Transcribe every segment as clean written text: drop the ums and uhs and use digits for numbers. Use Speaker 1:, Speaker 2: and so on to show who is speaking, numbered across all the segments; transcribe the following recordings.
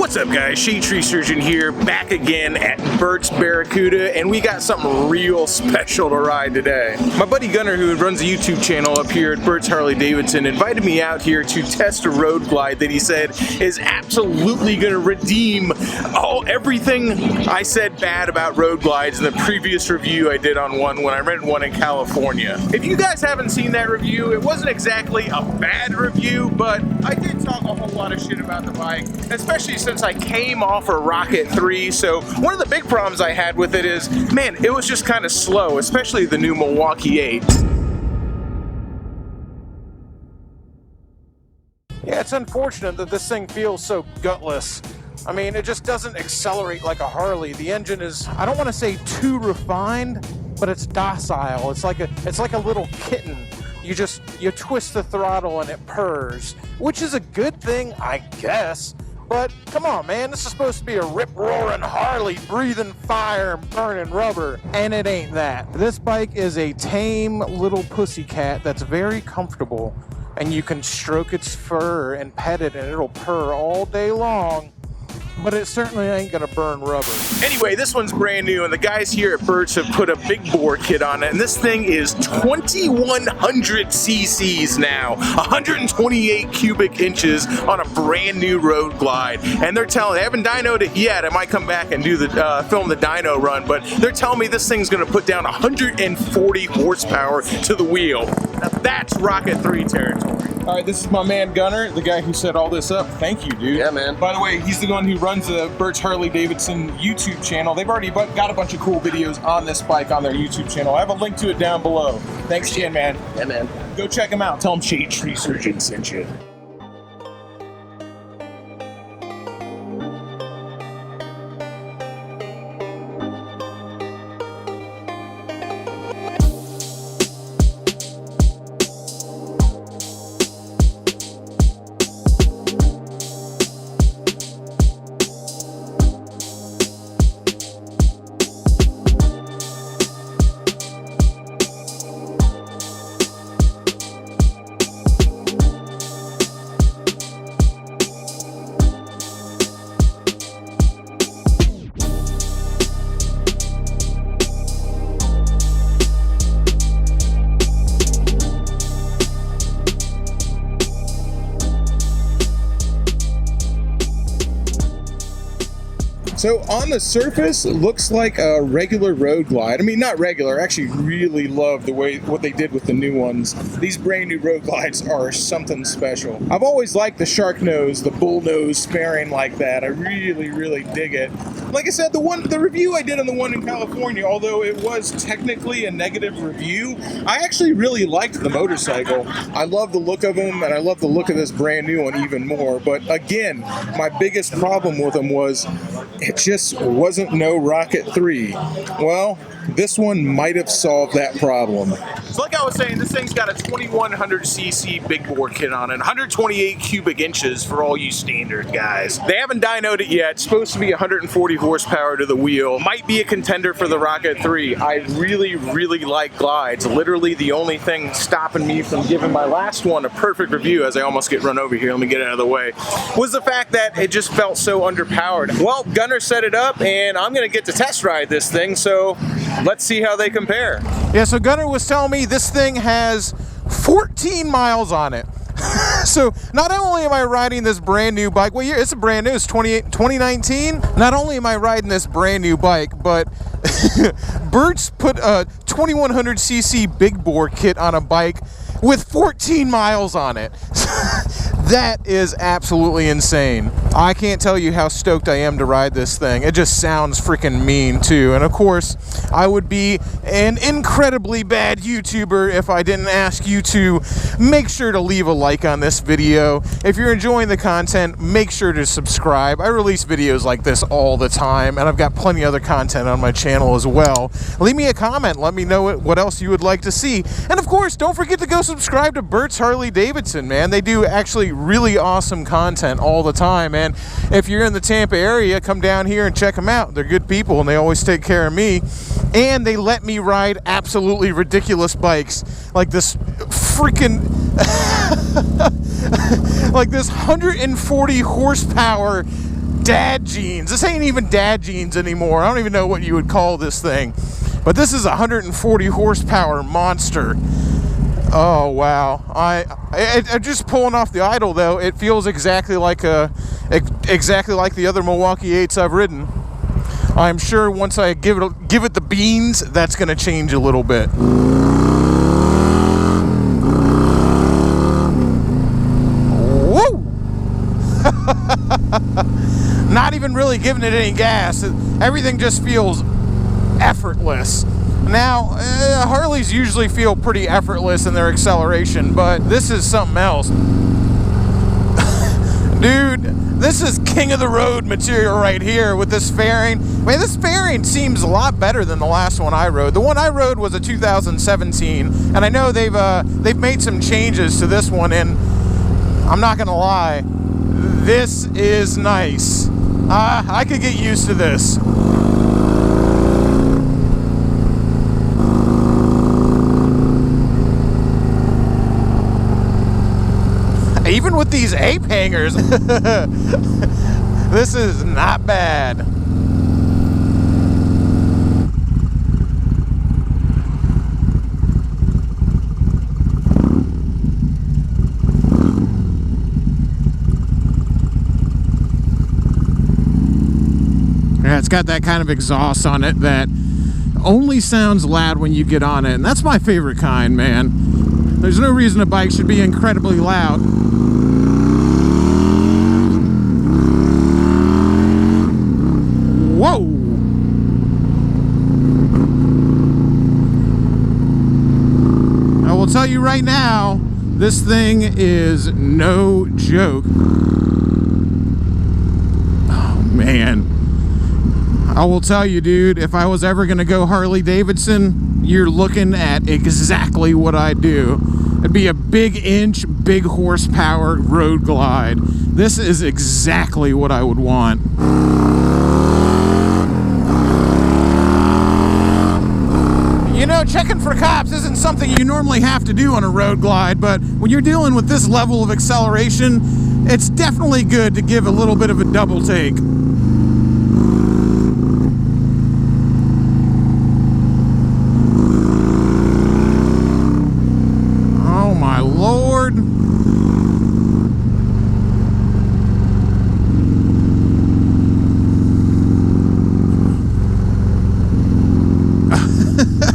Speaker 1: What's up, guys? Shade Tree Surgeon here, back again at Bert's Barracuda, and we got something real special to ride today. My buddy Gunner, who runs a YouTube channel up here at Bert's Harley Davidson, invited me out here to test a road glide that he said is absolutely going to redeem everything I said bad about road glides in the previous review I did on one when I rented one in California. If you guys haven't seen that review, it wasn't exactly a bad review, but I did talk a whole lot of shit about the bike, especially since I came off a Rocket 3. So one of the big problems I had with it is, man, it was just kind of slow, especially the new Milwaukee 8. Yeah, it's unfortunate that this thing feels so gutless. I mean, it just doesn't accelerate like a Harley. The engine is, I don't want to say too refined, but it's docile. It's like a little kitten. You twist the throttle and it purrs, which is a good thing, I guess. But come on, man, this is supposed to be a rip-roaring Harley, breathing fire and burning rubber, and it ain't that. This bike is a tame little pussycat that's very comfortable, and you can stroke its fur and pet it, and it'll purr all day long. But it certainly ain't gonna burn rubber. Anyway, this one's brand new, and the guys here at Bert's have put a big bore kit on it, and this thing is 2100 cc's now, 128 cubic inches on a brand new road glide. And they're telling, they haven't dynoed it yet. I might come back and do the film the dyno run, but they're telling me this thing's gonna put down 140 horsepower to the wheel. Now that's Rocket 3 territory. All right, this is my man Gunner, the guy who set all this up. Thank you, dude.
Speaker 2: Yeah, man.
Speaker 1: By the way, he's the one who runs the Bert's Harley Davidson YouTube channel. They've already got a bunch of cool videos on this bike on their YouTube channel. I have a link to it down below. Thanks, Chan, man.
Speaker 2: Yeah, man.
Speaker 1: Go check them out. Tell them Shade Tree Surgeon sent you. So on the surface, it looks like a regular road glide. I mean, not regular. I actually really love what they did with the new ones. These brand new road glides are something special. I've always liked the shark nose, the bull nose sparing like that. I really, really dig it. Like I said, the review I did on the one in California, although it was technically a negative review, I actually really liked the motorcycle. I love the look of them, and I love the look of this brand new one even more. But again, my biggest problem with them was it just wasn't no Rocket 3. Well, this one might have solved that problem. So like I was saying, this thing's got a 2100 cc big bore kit on it, 128 cubic inches for all you standard guys. They haven't dynoed it yet. It's supposed to be 140 horsepower to the wheel. Might be a contender for the Rocket 3. I really, really like glides. Literally the only thing stopping me from giving my last one a perfect review, as I almost get run over here, let me get it out of the way, was the fact that it just felt so underpowered. Well, Gunner set it up, and I'm gonna get to test ride this thing, so let's see how they compare. Yeah, so Gunner was telling me this thing has 14 miles on it. So not only am I riding this brand new bike, well, it's a brand new, it's 2019. Not only am I riding this brand new bike, but Bert's put a 2100 cc big bore kit on a bike with 14 miles on it. That is absolutely insane. I can't tell you how stoked I am to ride this thing. It just sounds freaking mean too. And of course, I would be an incredibly bad YouTuber if I didn't ask you to make sure to leave a like on this video. If you're enjoying the content, make sure to subscribe. I release videos like this all the time, and I've got plenty of other content on my channel as well. Leave me a comment. Let me know what else you would like to see. And of course, don't forget to go subscribe to Bert's Harley Davidson, man. They do actually really awesome content all the time, and if you're in the Tampa area, come down here and check them out. They're good people, and they always take care of me, and they let me ride absolutely ridiculous bikes like this freaking like this 140 horsepower dad jeans. This ain't even dad jeans anymore. I don't even know what you would call this thing. But this is a 140 horsepower monster. Oh, wow. I'm just pulling off the idle, though. It feels exactly like the other Milwaukee 8s I've ridden. I'm sure once I give it the beans, that's going to change a little bit. Woo! Not even really giving it any gas. Everything just feels effortless. Now, Harleys usually feel pretty effortless in their acceleration, but this is something else. Dude, this is king of the road material right here with this fairing. Man, this fairing seems a lot better than the last one I rode. The one I rode was a 2017, and I know they've made some changes to this one, and I'm not gonna lie, this is nice. I could get used to this. Even with these ape hangers, this is not bad. Yeah, it's got that kind of exhaust on it that only sounds loud when you get on it, and that's my favorite kind, man. There's no reason a bike should be incredibly loud. Whoa! I will tell you right now, this thing is no joke. Oh, man. I will tell you, dude, if I was ever going to go Harley Davidson, you're looking at exactly what I do. It'd be a big inch, big horsepower road glide. This is exactly what I would want. You know, checking for cops isn't something you normally have to do on a road glide, but when you're dealing with this level of acceleration, it's definitely good to give a little bit of a double take. Oh my Lord.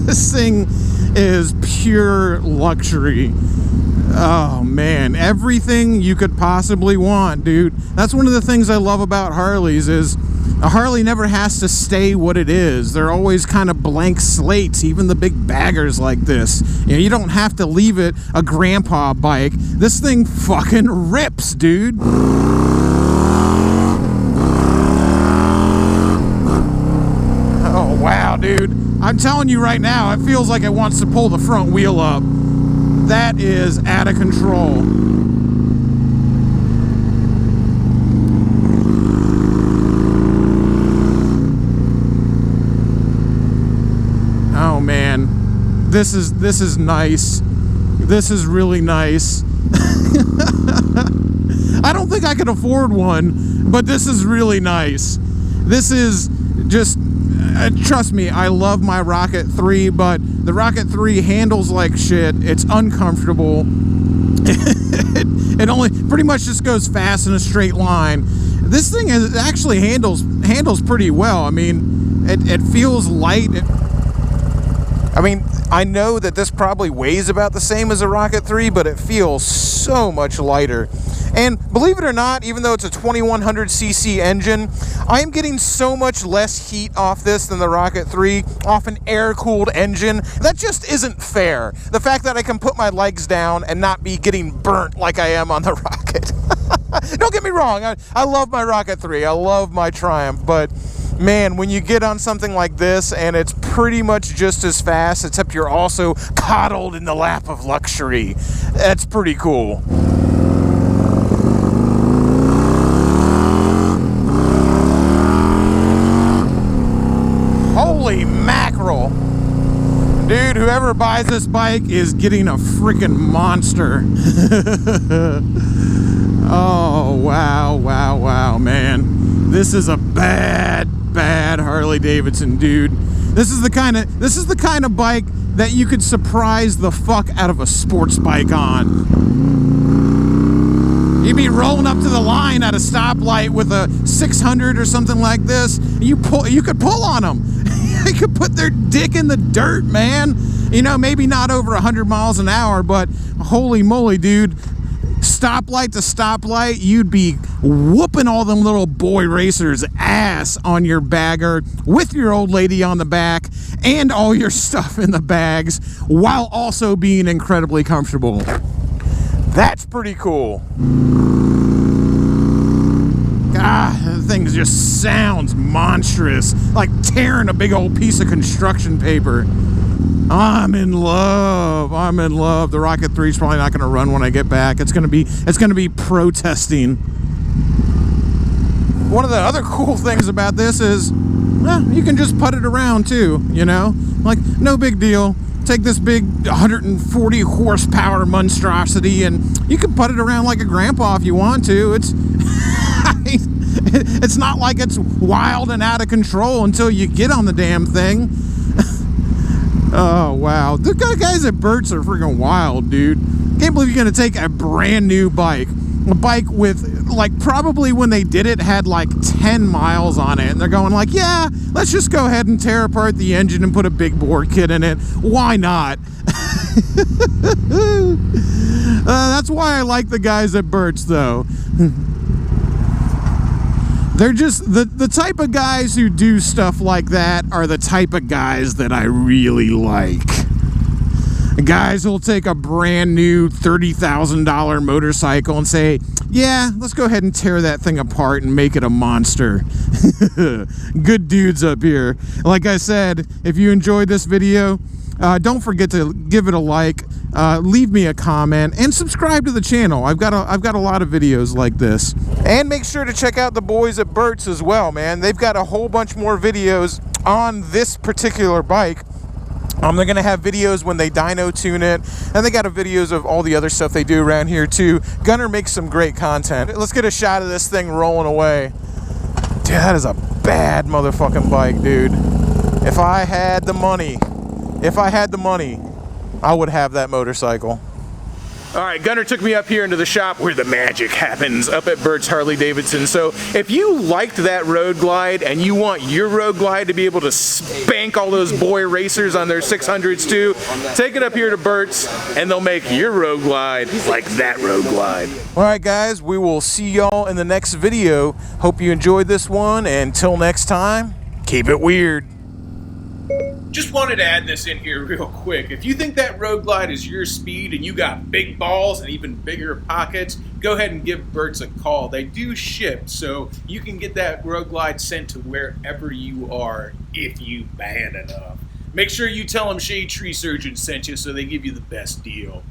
Speaker 1: This thing is pure luxury. Oh man, everything you could possibly want, dude. That's one of the things I love about Harleys is a Harley never has to stay what it is. They're always kind of blank slates, even the big baggers like this. You know, you don't have to leave it a grandpa bike. This thing fucking rips, dude. Oh wow, dude. I'm telling you right now, it feels like it wants to pull the front wheel up. That is out of control. Oh man, this is nice. This is really nice. I don't think I can afford one, but this is really nice. This is just trust me, I love my Rocket 3, but the Rocket 3 handles like shit. It's uncomfortable. It only pretty much just goes fast in a straight line. This thing actually handles pretty well. I mean, it feels light. I mean, I know that this probably weighs about the same as a Rocket 3, but it feels so much lighter. And believe it or not, even though it's a 2100cc engine, I am getting so much less heat off this than the Rocket 3 off an air-cooled engine. That just isn't fair. The fact that I can put my legs down and not be getting burnt like I am on the Rocket. Don't get me wrong, I love my Rocket 3, I love my Triumph, but man, when you get on something like this and it's pretty much just as fast, except you're also coddled in the lap of luxury, that's pretty cool. Holy mackerel. Dude, whoever buys this bike is getting a freaking monster.
Speaker 2: Oh, wow, wow, wow, man. This is a bad Harley Davidson, dude. This is the kind of bike that you could surprise the fuck out of a sports bike on. You'd be rolling up to the line at a stoplight with a 600 or something like this. You could pull on them. You could put their dick in the dirt, man. You know, maybe not over 100 miles an hour, but holy moly, dude. Stoplight to stoplight, you'd be whooping all them little boy racers' ass on your bagger with your old lady on the back and all your stuff in the bags while also being incredibly comfortable. That's pretty cool. Ah, the thing just sounds monstrous, like tearing a big old piece of construction paper. I'm in love. I'm in love. The Rocket 3 is probably not going to run when I get back. It's going to be protesting. One of the other cool things about this is, well, you can just put it around too, you know? Like, no big deal. Take this big 140 horsepower monstrosity and you can put it around like a grandpa if you want to. It's not like it's wild and out of control until you get on the damn thing. Oh, wow. The guys at Burt's are freaking wild, dude. Can't believe you're going to take a brand new bike. A bike with, like, probably when they did it had like 10 miles on it. And they're going like, yeah, let's just go ahead and tear apart the engine and put a big bore kit in it. Why not? That's why I like the guys at Burt's, though. They're just, the type of guys who do stuff like that are the type of guys that I really like. Guys who'll take a brand new $30,000 motorcycle and say, yeah, let's go ahead and tear that thing apart and make it a monster. Good dudes up here. Like I said, if you enjoyed this video, don't forget to give it a like, leave me a comment, and subscribe to the channel. I've got a lot of videos like this. And make sure to check out the boys at Burt's as well, man. They've got a whole bunch more videos on this particular bike. They're going to have videos when they dyno tune it, and they got videos of all the other stuff they do around here too. Gunner makes some great content. Let's get a shot of this thing rolling away. Dude, that is a bad motherfucking bike, dude. If I had the money, I would have that motorcycle. All right, Gunner took me up here into the shop where the magic happens, up at Burt's Harley Davidson. So if you liked that Road Glide and you want your Road Glide to be able to spank all those boy racers on their 600s too, take it up here to Burt's and they'll make your Road Glide like that Road Glide. All right, guys, we will see y'all in the next video. Hope you enjoyed this one, and until next time, keep it weird.
Speaker 1: Just wanted to add this in here real quick. If you think that Road Glide is your speed and you got big balls and even bigger pockets, go ahead and give Burt's a call. They do ship, so you can get that Road Glide sent to wherever you are if you bad enough. Make sure you tell them Shade Tree Surgeon sent you so they give you the best deal.